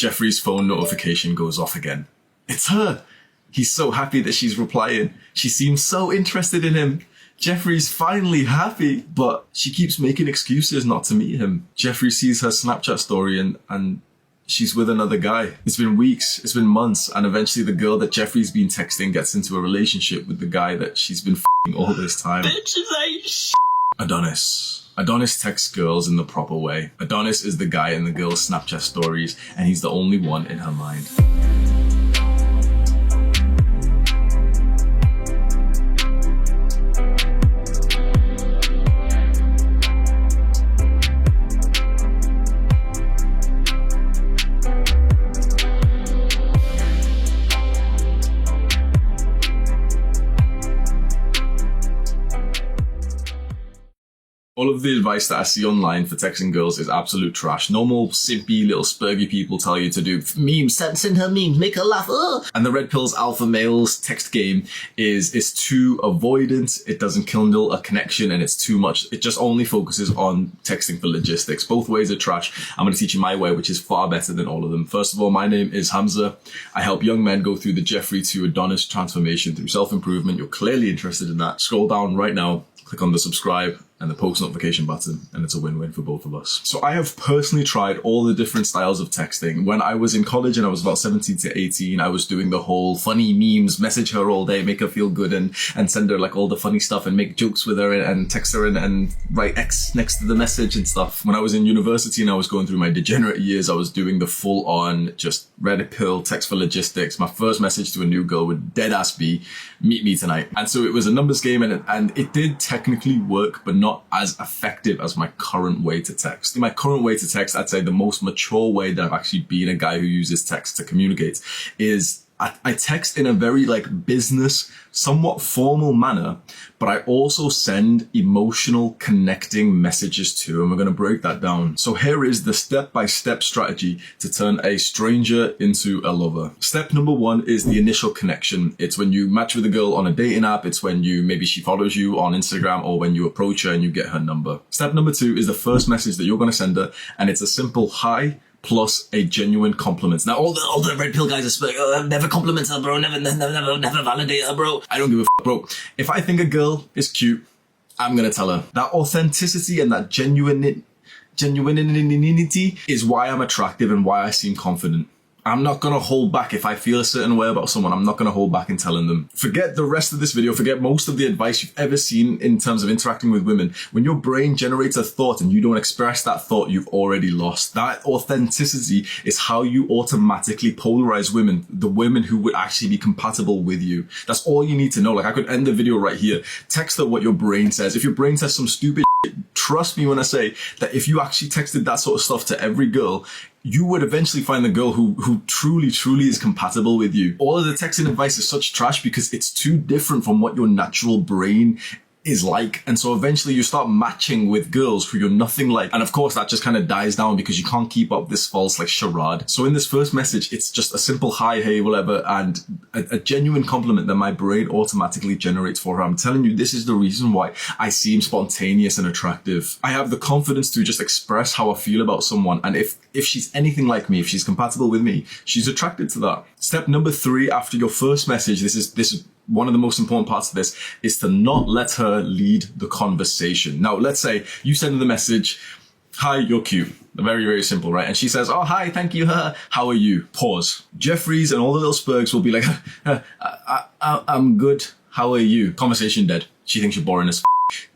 Jeffrey's phone notification goes off again. It's her. He's so happy that she's replying. She seems so interested in him. Jeffrey's finally happy, but she keeps making excuses not to meet him. Jeffrey sees her Snapchat story and she's with another guy. It's been weeks, it's been months, and eventually the girl that Jeffrey's been texting gets into a relationship with the guy that she's been f***ing all this time. Bitches ain't sh**. Adonis. Adonis texts girls in the proper way. Adonis is the guy in the girl's Snapchat stories, and he's the only one in her mind. All of the advice that I see online for texting girls is absolute trash. Normal, simpy, little spurgy people tell you to do memes, send her memes, make her laugh. And the Red Pill's alpha males text game is too avoidant, it doesn't kindle a connection, and it's too much. It just only focuses on texting for logistics. Both ways are trash. I'm going to teach you my way, which is far better than all of them. First of all, my name is Hamza. I help young men go through the Jeffrey to Adonis transformation through self-improvement. You're clearly interested in that. Scroll down right now, click on the subscribe and the post notification button, and it's a win-win for both of us. So I have personally tried all the different styles of texting. When I was in college and I was about 17 to 18, I was doing the whole funny memes, message her all day, make her feel good, and send her like all the funny stuff and make jokes with her and text her and write X next to the message and stuff. When I was in university and I was going through my degenerate years, I was doing the full-on just Red Pill text for logistics. My first message to a new girl would deadass be, meet me tonight. And so it was a numbers game, and it did technically work, but not as effective as my current way to text. In my current way to text, I'd say the most mature way that I've actually been a guy who uses text to communicate is I text in a very like business, somewhat formal manner, but I also send emotional connecting messages too, and we're going to break that down. So here is the step-by-step strategy to turn a stranger into a lover. Step number one is the initial connection. It's when you match with a girl on a dating app. It's when maybe she follows you on Instagram, or when you approach her and you get her number. Step number two is the first message that you're going to send her, and it's a simple hi plus a genuine compliment. Now, all the Red Pill guys are like, never compliment her, bro. Never validate her, bro. I don't give a f***, bro. If I think a girl is cute, I'm going to tell her. That authenticity and that genuinity is why I'm attractive and why I seem confident. I'm not going to hold back. If I feel a certain way about someone, I'm not going to hold back in telling them. Forget the rest of this video. Forget most of the advice you've ever seen in terms of interacting with women. When your brain generates a thought and you don't express that thought, you've already lost. That authenticity is how you automatically polarize women, the women who would actually be compatible with you. That's all you need to know. Like, I could end the video right here. Text her what your brain says. If your brain says some stupid shit, trust me when I say that if you actually texted that sort of stuff to every girl, you would eventually find the girl who truly is compatible with you. All of the texting advice is such trash because it's too different from what your natural brain is like. And so eventually you start matching with girls who you're nothing like. And of course that just kind of dies down because you can't keep up this false like charade. So in this first message, it's just a simple hi, hey, whatever, and a genuine compliment that my brain automatically generates for her. I'm telling you, this is the reason why I seem spontaneous and attractive. I have the confidence to just express how I feel about someone. And if she's anything like me, if she's compatible with me, she's attracted to that. Step number three, after your first message, this is one of the most important parts of this, is to not let her lead the conversation. Now, let's say you send her the message, hi, you're cute. Very, very simple, right? And she says, oh, hi, thank you. How are you? Pause. Jeffries and all the little spurgs will be like, I'm good. How are you? Conversation dead. She thinks you're boring as f***.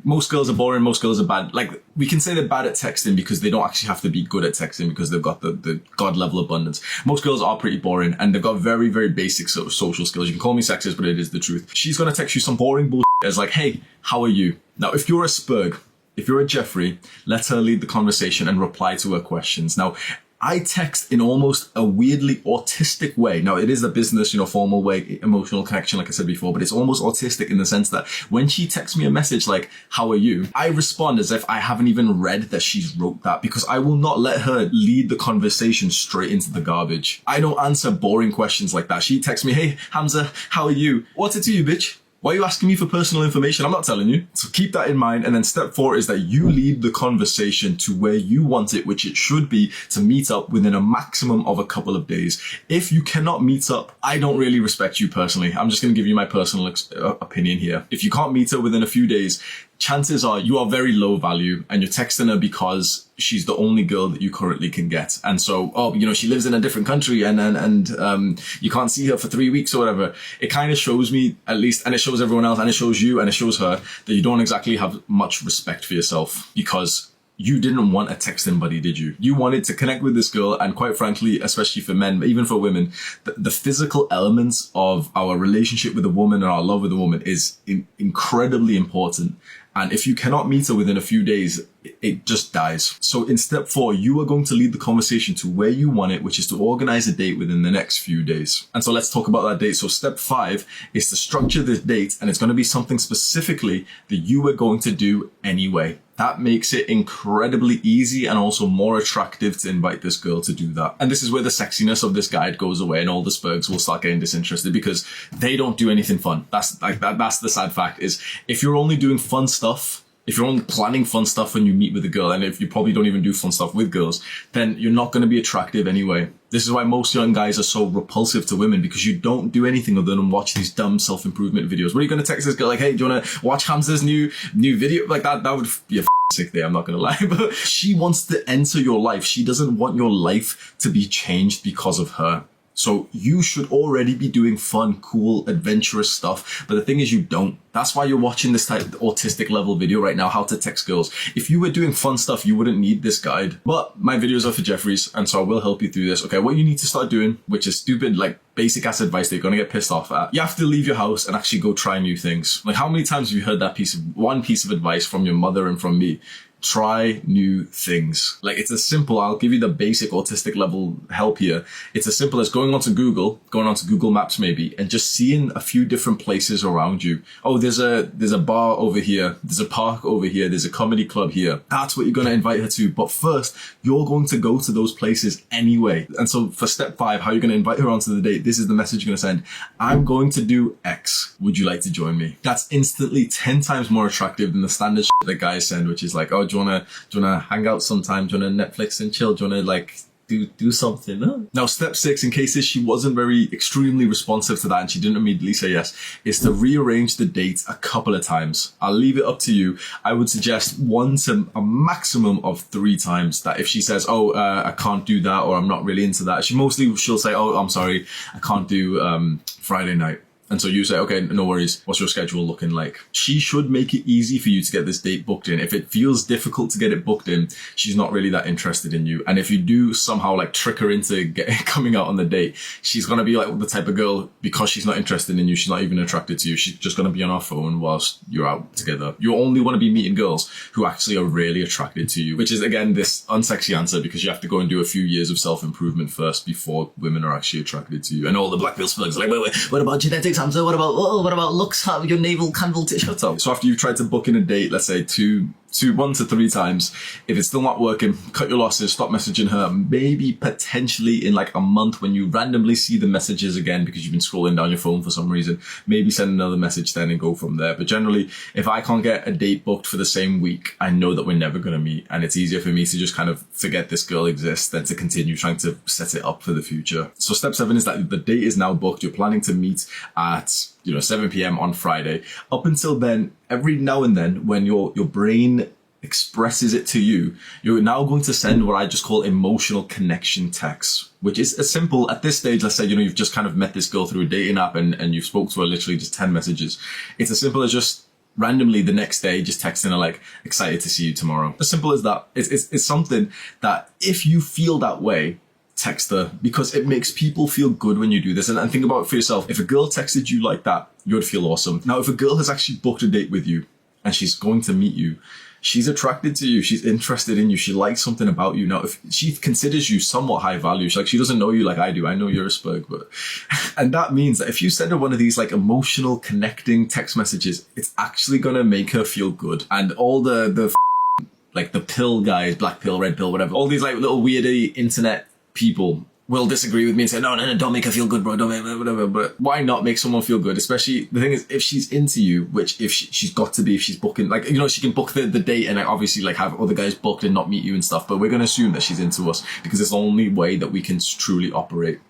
Most girls are boring, most girls are bad. Like, we can say they're bad at texting because they don't actually have to be good at texting because they've got the God level abundance. Most girls are pretty boring and they've got very, very basic sort of social skills. You can call me sexist, but it is the truth. She's going to text you some boring bullshit as like, hey, how are you? Now, if you're a spurg, if you're a Jeffrey, let her lead the conversation and reply to her questions. Now, I text in almost a weirdly autistic way. Now, it is a business, formal way, emotional connection, like I said before, but it's almost autistic in the sense that when she texts me a message like, how are you? I respond as if I haven't even read that she's wrote that because I will not let her lead the conversation straight into the garbage. I don't answer boring questions like that. She texts me, hey, Hamza, how are you? What's it to you, bitch? Why are you asking me for personal information? I'm not telling you. So keep that in mind. And then step 4 is that you lead the conversation to where you want it, which it should be to meet up within a maximum of a couple of days. If you cannot meet up, I don't really respect you personally. I'm just going to give you my personal opinion here. If you can't meet up within a few days, chances are you are very low value and you're texting her because she's the only girl that you currently can get. And so, she lives in a different country and you can't see her for 3 weeks or whatever. It kind of shows me, at least, and it shows everyone else, and it shows you, and it shows her, that you don't exactly have much respect for yourself, because you didn't want a texting buddy, did you? You wanted to connect with this girl, and quite frankly, especially for men, but even for women, the physical elements of our relationship with a woman and our love with a woman is incredibly important. And if you cannot meet her within a few days, it just dies. So in step 4, you are going to lead the conversation to where you want it, which is to organize a date within the next few days. And so let's talk about that date. So step 5 is to structure this date, and it's going to be something specifically that you are going to do anyway. That makes it incredibly easy and also more attractive to invite this girl to do that. And this is where the sexiness of this guide goes away, and all the spurgs will start getting disinterested because they don't do anything fun. That's the sad fact, is if you're only doing fun stuff, if you're only planning fun stuff when you meet with a girl, and if you probably don't even do fun stuff with girls, then you're not going to be attractive anyway. This is why most young guys are so repulsive to women, because you don't do anything other than watch these dumb self-improvement videos. What are you going to text this girl like, hey, do you want to watch Hamza's new video? Like that would be a sick day, I'm not going to lie. But she wants to enter your life. She doesn't want your life to be changed because of her. So you should already be doing fun, cool, adventurous stuff. But the thing is, you don't. That's why you're watching this type of autistic level video right now, how to text girls. If you were doing fun stuff, you wouldn't need this guide. But my videos are for Jeffries, and so I will help you through this. Okay, what you need to start doing, which is stupid, like basic ass advice that you're going to get pissed off at. You have to leave your house and actually go try new things. Like, how many times have you heard that one piece of advice from your mother and from me? Try new things. Like, it's as simple, I'll give you the basic autistic level help here. It's as simple as going onto Google Maps maybe, and just seeing a few different places around you. Oh, there's a bar over here, there's a park over here, there's a comedy club here. That's what you're going to invite her to. But first, you're going to go to those places anyway. And so for step 5, how you're going to invite her onto the date, this is the message you're going to send. I'm going to do X. Would you like to join me? That's instantly 10 times more attractive than the standard shit that guys send, which is like, oh, do you wanna hang out sometime? Do you wanna Netflix and chill? Do you wanna like do something? Huh? Now, step 6, in case she wasn't very extremely responsive to that and she didn't immediately say yes, is to rearrange the date a couple of times. I'll leave it up to you. I would suggest 1 to a maximum of 3 times. That if she says, oh, I can't do that, or I'm not really into that, she'll say, oh, I'm sorry, I can't do Friday night. And so you say, okay, no worries. What's your schedule looking like? She should make it easy for you to get this date booked in. If it feels difficult to get it booked in, she's not really that interested in you. And if you do somehow like trick her into coming out on the date, she's going to be like the type of girl, because she's not interested in you, she's not even attracted to you, she's just going to be on her phone whilst you're out together. You only want to be meeting girls who actually are really attracted to you, which is, again, this unsexy answer, because you have to go and do a few years of self-improvement first before women are actually attracted to you. And all the black pill slugs are like, wait, what about genetics? Hamza, what about looks? How your navel candle shut up. So after you've tried to book in a date, let's say 1 to 3 times, if it's still not working, cut your losses, stop messaging her. Maybe potentially in like a month, when you randomly see the messages again because you've been scrolling down your phone for some reason, maybe send another message then and go from there. But generally, if I can't get a date booked for the same week, I know that we're never going to meet, and it's easier for me to just kind of forget this girl exists than to continue trying to set it up for the future. So step 7 is that the date is now booked. You're planning to meet at 7 p.m. on Friday. Up until then, every now and then, when your brain expresses it to you, you're now going to send what I just call emotional connection texts, which is as simple at this stage. Let's say, you've just kind of met this girl through a dating app and you've spoke to her literally just 10 messages. It's as simple as just randomly the next day, just texting her like, excited to see you tomorrow. As simple as that. It's something that if you feel that way, text her, because it makes people feel good when you do this. And think about it for yourself. If a girl texted you like that, you would feel awesome. Now, if a girl has actually booked a date with you and she's going to meet you, she's attracted to you, she's interested in you, she likes something about you. Now, if she considers you somewhat high value, she doesn't know you like I do. I know you're a spurg, but and that means that if you send her one of these like emotional connecting text messages, it's actually gonna make her feel good. And all the like the pill guys, black pill, red pill, whatever, all these like little weirdy internet people, will disagree with me and say, no, don't make her feel good, bro. Don't make whatever. But why not make someone feel good? Especially the thing is, if she's into you, which if she's got to be, if she's booking, like, you know, she can book the date and like, obviously like have other guys booked and not meet you and stuff. But we're going to assume that she's into us because it's the only way that we can truly operate.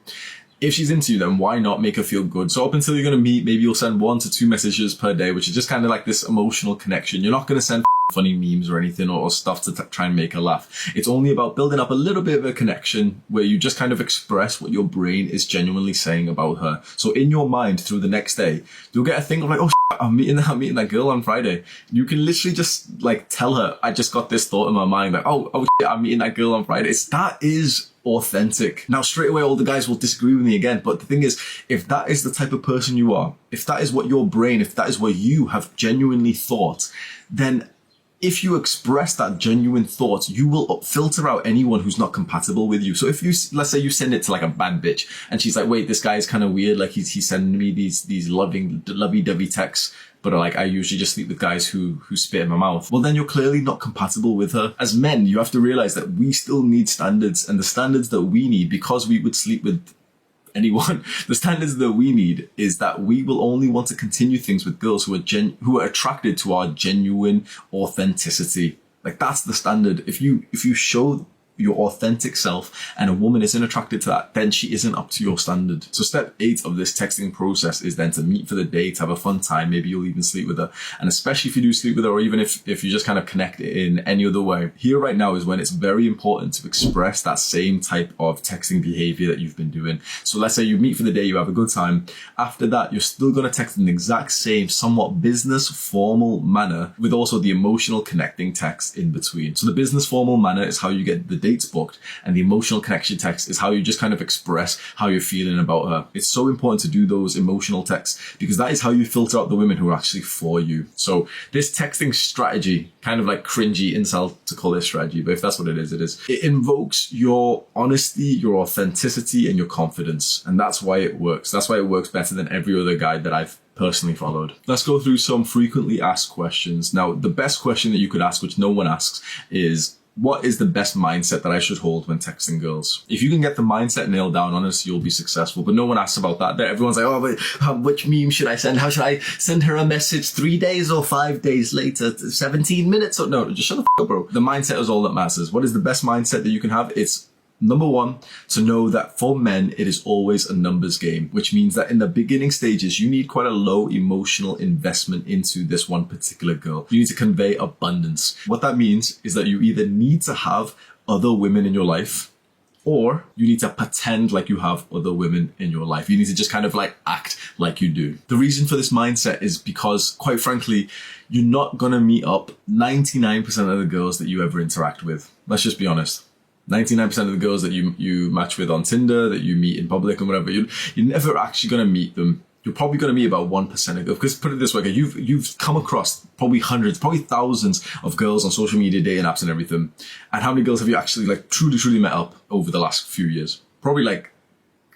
If she's into you, then why not make her feel good? So up until you're going to meet, maybe you'll send 1 to 2 messages per day, which is just kind of like this emotional connection. You're not going to send funny memes or anything or stuff to try and make her laugh. It's only about building up a little bit of a connection where you just kind of express what your brain is genuinely saying about her. So in your mind through the next day, you'll get a thing of like, oh, I'm meeting that girl on Friday. You can literally just like tell her, I just got this thought in my mind, like, oh, I'm meeting that girl on Friday. That is authentic. Now, straight away, all the guys will disagree with me again. But the thing is, if that is the type of person you are, if that is what your brain, if that is what you have genuinely thought, then if you express that genuine thought, you will filter out anyone who's not compatible with you. So if you, let's say you send it to like a bad bitch and she's like, wait, this guy is kind of weird. Like he's sending me these lovey-dovey texts, but like I usually just sleep with guys who spit in my mouth. Well, then you're clearly not compatible with her. As men, you have to realize that we still need standards, and the standards that we need, because we would sleep with anyone, the standards that we need is that we will only want to continue things with girls who are attracted to our genuine authenticity. Like that's the standard. If you show your authentic self and a woman isn't attracted to that, then she isn't up to your standard. So step 8 of this texting process is then to meet for the day, to have a fun time. Maybe you'll even sleep with her. And especially if you do sleep with her, or even if you just kind of connect in any other way, here right now is when it's very important to express that same type of texting behavior that you've been doing. So let's say you meet for the day, you have a good time. After that, you're still going to text in the exact same, somewhat business formal manner, with also the emotional connecting text in between. So the business formal manner is how you get the dates booked, and the emotional connection text is how you just kind of express how you're feeling about her. It's so important to do those emotional texts because that is how you filter out the women who are actually for you. So this texting strategy, kind of like cringy incel to call it strategy, but if that's what it is, it is. It invokes your honesty, your authenticity, and your confidence, and that's why it works. That's why it works better than every other guide that I've personally followed. Let's go through some frequently asked questions. Now, the best question that you could ask, which no one asks, is what is the best mindset that I should hold when texting girls? If you can get the mindset nailed down, honestly, you'll be successful. But no one asks about that. Everyone's like, oh, but which meme should I send? How should I send her a message 3 days or 5 days later? 17 minutes? Or no, just shut the f up, bro. The mindset is all that matters. What is the best mindset that you can have? It's number one, to know that for men, it is always a numbers game, which means that in the beginning stages, you need quite a low emotional investment into this one particular girl. You need to convey abundance. What that means is that you either need to have other women in your life, or you need to pretend like you have other women in your life. You need to just kind of like act like you do. The reason for this mindset is because, quite frankly, you're not gonna meet up 99% of the girls that you ever interact with. Let's just be honest. 99% of the girls that you match with on Tinder, that you meet in public and whatever, you're never actually going to meet them. You're probably going to meet about 1% of girls. Because put it this way, you've come across probably hundreds, probably thousands of girls on social media, dating apps and everything. And how many girls have you actually like truly met up over the last few years? Probably like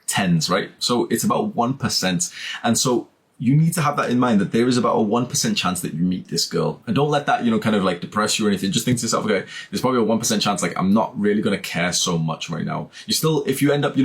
tens, right? So it's about 1%. And so you need to have that in mind, that there is about a 1% chance that you meet this girl. And don't let that, kind of like depress you or anything. Just think to yourself, okay, there's probably a 1% chance, like I'm not really going to care so much right now. You still, if you end up,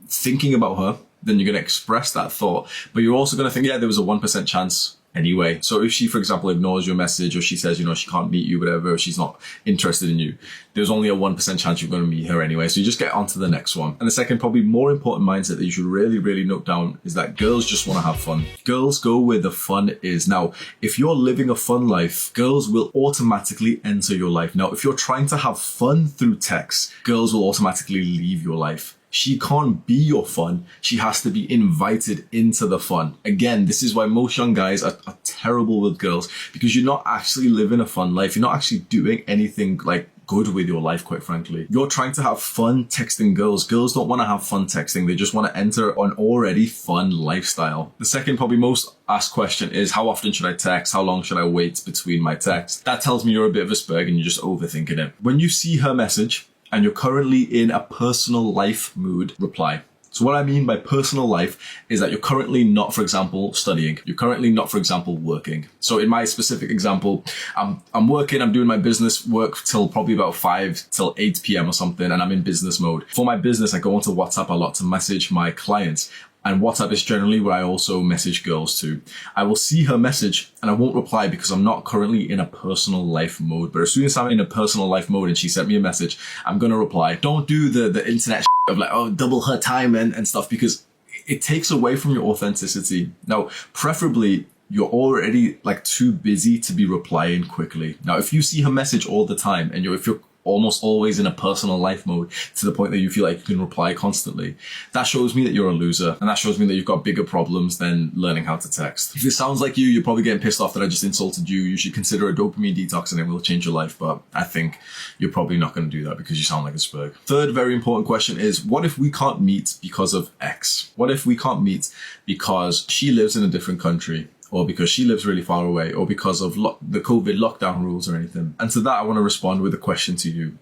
thinking about her, then you're going to express that thought. But you're also going to think, yeah, there was a 1% chance anyway. So if she, for example, ignores your message, or she says, she can't meet you, whatever, or she's not interested in you, there's only a 1% chance you're going to meet her anyway. So you just get on to the next one. And the second, probably more important mindset that you should really, really note down is that girls just want to have fun. Girls go where the fun is. Now, if you're living a fun life, girls will automatically enter your life. Now, if you're trying to have fun through text, girls will automatically leave your life. She can't be your fun. She has to be invited into the fun. Again, this is why most young guys are terrible with girls, because you're not actually living a fun life. You're not actually doing anything like good with your life, quite frankly. You're trying to have fun texting girls. Girls don't want to have fun texting. They just want to enter an already fun lifestyle. The second, probably most asked question is, how often should I text? How long should I wait between my texts? That tells me you're a bit of a spurg and you're just overthinking it. When you see her message, and you're currently in a personal life mood, reply. So what I mean by personal life is that you're currently not, for example, studying. You're currently not, for example, working. So in my specific example, I'm working, I'm doing my business work till probably about 5 till 8 p.m. or something, and I'm in business mode. For my business, I go onto WhatsApp a lot to message my clients. And WhatsApp is generally where I also message girls too. I will see her message and I won't reply because I'm not currently in a personal life mode. But as soon as I'm in a personal life mode and she sent me a message, I'm going to reply. Don't do the internet of like, oh, double her time and stuff, because it takes away from your authenticity. Now, preferably, you're already like too busy to be replying quickly. Now, if you see her message all the time and if you're almost always in a personal life mode to the point that you feel like you can reply constantly, that shows me that you're a loser, and that shows me that you've got bigger problems than learning how to text. If this sounds like you're probably getting pissed off that I just insulted you. You should consider a dopamine detox and it will change your life, but I think you're probably not going to do that because you sound like a spurg. Third very important question is, what if we can't meet because of X? What if we can't meet because she lives in a different country, or because she lives really far away, or because of the COVID lockdown rules or anything? And to that, I want to respond with a question to you.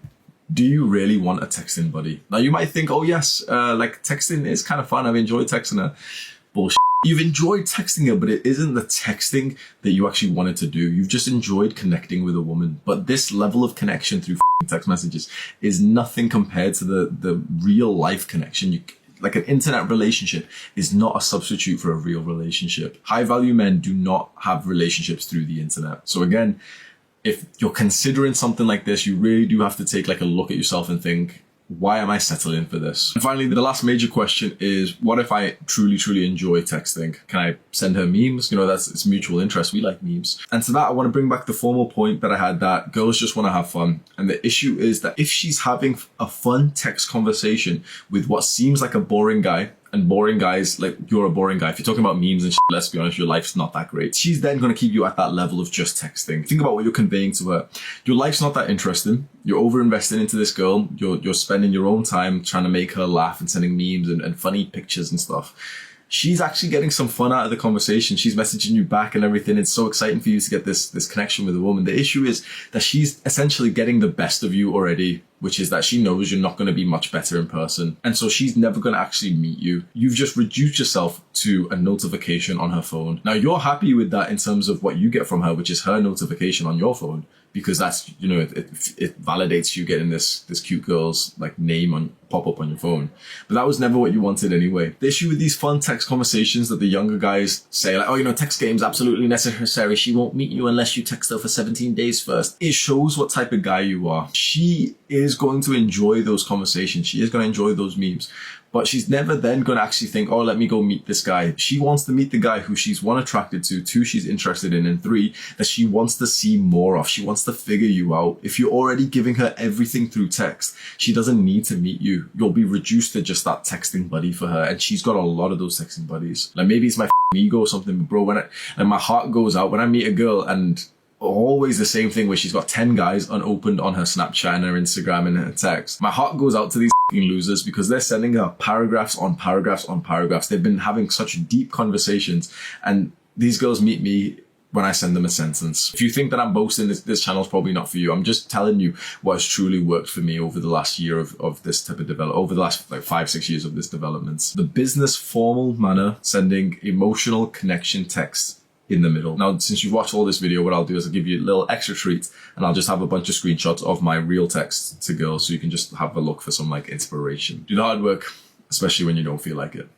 Do you really want a texting buddy? Now, you might think, oh yes, like texting is kind of fun. I've enjoyed texting her. Bullshit. You've enjoyed texting her, but it isn't the texting that you actually wanted to do. You've just enjoyed connecting with a woman. But this level of connection through text messages is nothing compared to the real life connection. Like an internet relationship is not a substitute for a real relationship. High value men do not have relationships through the internet. So again, if you're considering something like this, you really do have to take like a look at yourself and think, why am I settling for this? And finally, the last major question is, what if I truly, truly enjoy texting? Can I send her memes? You know, it's mutual interest. We like memes. And to that, I want to bring back the formal point that I had, that girls just want to have fun. And the issue is that if she's having a fun text conversation with what seems like a boring guy, and boring guys, like, you're a boring guy. If you're talking about memes and shit, let's be honest, your life's not that great. She's then going to keep you at that level of just texting. Think about what you're conveying to her. Your life's not that interesting. You're over-investing into this girl. You're spending your own time trying to make her laugh and sending memes and funny pictures and stuff. She's actually getting some fun out of the conversation. She's messaging you back and everything. It's so exciting for you to get this connection with a woman. The issue is that she's essentially getting the best of you already, which is that she knows you're not going to be much better in person. And so she's never going to actually meet you. You've just reduced yourself to a notification on her phone. Now, you're happy with that in terms of what you get from her, which is her notification on your phone, because that's, you know, it validates you getting this cute girl's like name pop up on your phone. But that was never what you wanted anyway. The issue with these fun text conversations that the younger guys say, like, oh, you know, text game's absolutely necessary. She won't meet you unless you text her for 17 days first. It shows what type of guy you are. She is going to enjoy those conversations. She is going to enjoy those memes. But she's never then going to actually think, oh, let me go meet this guy. She wants to meet the guy who she's, one, attracted to, two, she's interested in, and three, that she wants to see more of. She wants to figure you out. If you're already giving her everything through text, she doesn't need to meet you. You'll be reduced to just that texting buddy for her. And she's got a lot of those texting buddies. Like, maybe it's my ego or something, but bro, and my heart goes out when I meet a girl, and always the same thing where she's got 10 guys unopened on her Snapchat and her Instagram and her text. My heart goes out to these losers because they're sending her paragraphs on paragraphs on paragraphs. They've been having such deep conversations, and these girls meet me when I send them a sentence. If you think that I'm boasting, this channel's probably not for you. I'm just telling you what has truly worked for me over the last year of this type of development, over the last like 5-6 years of this development. The business formal manner, sending emotional connection text in the middle. Now, since you've watched all this video, what I'll do is I'll give you a little extra treat, and I'll just have a bunch of screenshots of my real text to girls so you can just have a look for some like inspiration. Do the hard work, especially when you don't feel like it.